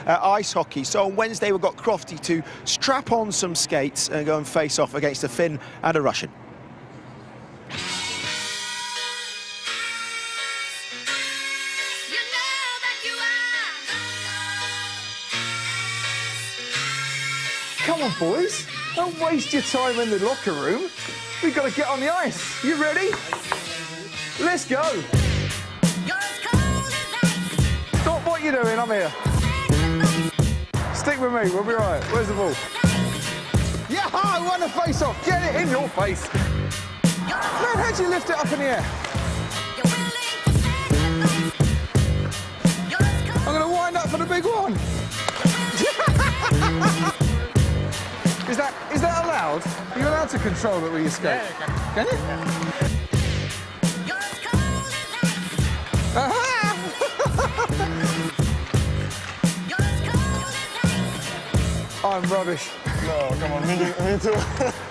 ice hockey. So on Wednesday we've got Crofty to strap on some skates and go and face off against a Finn and a Russian. Come on, boys. Don't waste your time in the locker room. We've got to get on the ice. You ready? Let's go. Stop what you're doing. I'm here. Stick with me. We'll be right. Where's the ball? Yeah, I won the face-off. Get it in your face. Man, how'd you lift it up in the air? I'm going to wind up for the big one. Is that allowed? Are you allowed to control it with your skate? Yeah, can you? I'm rubbish. No, come on, me too.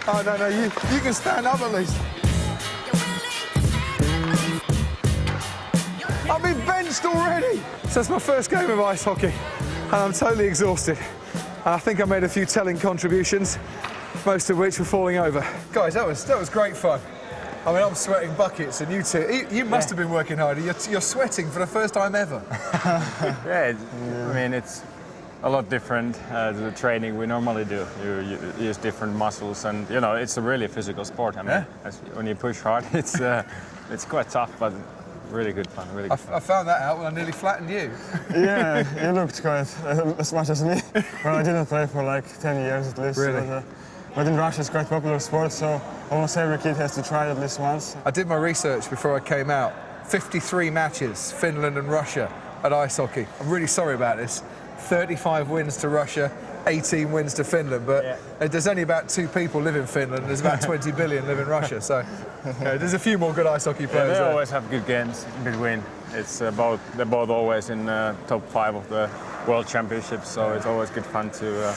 Oh, no, you can stand up at least. I've been benched already. So it's my first game of ice hockey, and I'm totally exhausted. And I think I made a few telling contributions, most of which were falling over. Guys, that was great fun. I mean, I'm sweating buckets, and you two, you must have been working harder. You're sweating for the first time ever. I mean, it's a lot different to the training we normally do. You use different muscles, and you know, it's a really physical sport. I mean, when you push hard, it's quite tough, but really good fun. Really good fun. I found that out when I nearly flattened you. Yeah, you looked quite as much as me. Well, I didn't play for like 10 years at least. Really? But in Russia it's quite popular sport, so almost every kid has to try it at least once. I did my research before I came out. 53 matches, Finland and Russia at ice hockey. I'm really sorry about this. 35 wins to Russia, 18 wins to Finland, but there's only about 2 people live in Finland, and there's about 20 billion live in Russia, so there's a few more good ice hockey players they there. always have good games in between. It's they're both always in top 5 of the World Championships, so it's always good fun to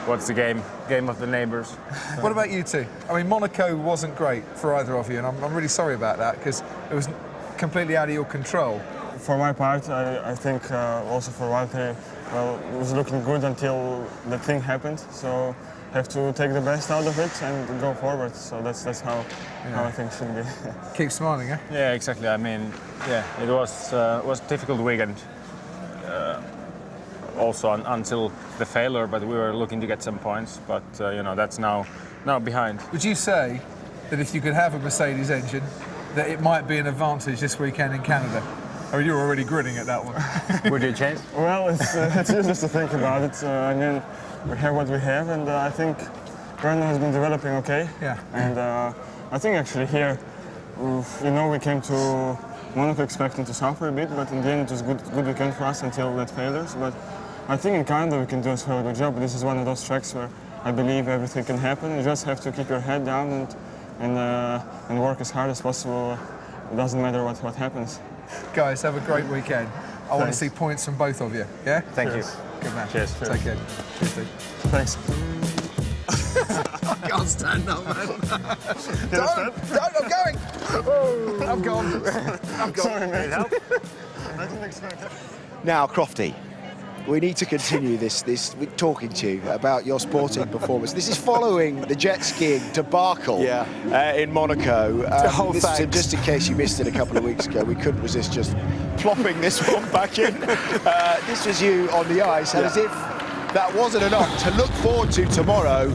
watch the game of the neighbours. What about you two? I mean, Monaco wasn't great for either of you, and I'm really sorry about that, because it was completely out of your control. For my part, I think also for Valtteri, well, it was looking good until the thing happened, so have to take the best out of it and go forward. So that's how I think it should be. Keep smiling, eh? Yeah, exactly. I mean, it was a difficult weekend. Also until the failure, but we were looking to get some points. But you know, that's now behind. Would you say that if you could have a Mercedes engine, that it might be an advantage this weekend in Canada? I mean, you're already grinning at that one. Would you change? Well, it's useless to think about it. I mean, we have what we have, and I think Brandon has been developing okay. Yeah. And I think actually here, you know, we came to Monaco expecting to suffer a bit, but in the end it was good weekend for us until that failures. But I think in Canada we can do as well a good job. This is one of those tracks where I believe everything can happen. You just have to keep your head down and work as hard as possible. It doesn't matter what happens. Guys, have a great weekend. I want to see points from both of you. Yeah? Thank you. Good man. Cheers. Take care. Cheers, Steve. Thanks. I can't stand up, man. don't, I'm going. Oh, I'm gone. I'm gone. Sorry, mate. I didn't expect that. Now, Crofty, we need to continue this talking to you about your sporting performance. This is following the jet skiing debacle in Monaco. Just in case you missed it a couple of weeks ago, we couldn't resist just plopping this one back in. This was you on the ice, and as if that wasn't enough to look forward to tomorrow,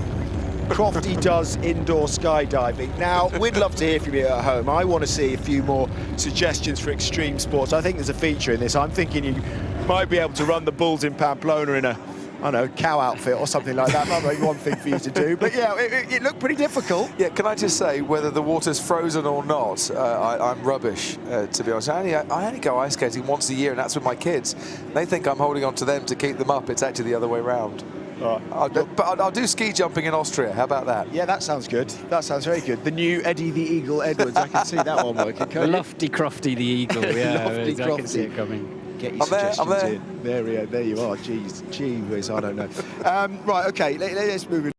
Crofty does indoor skydiving. Now, we'd love to hear from you at home. I want to see a few more suggestions for extreme sports. I think there's a feature in this. I'm thinking you might be able to run the bulls in Pamplona in a, I don't know, cow outfit or something like that. Might be one thing for you to do. But yeah, it looked pretty difficult. Yeah, can I just say, whether the water's frozen or not, I'm rubbish, to be honest. I only go ice skating once a year, and that's with my kids. They think I'm holding on to them to keep them up. It's actually the other way around. But I'll do ski jumping in Austria. How about that? Yeah, that sounds good. That sounds very good. The new Eddie the Eagle Edwards. I can see that one working. Lofty Crofty the Eagle. Yeah, Lofty I can see it coming. Get your suggestions in. There you are. Gee whiz, I don't know. Right, okay, let's move in.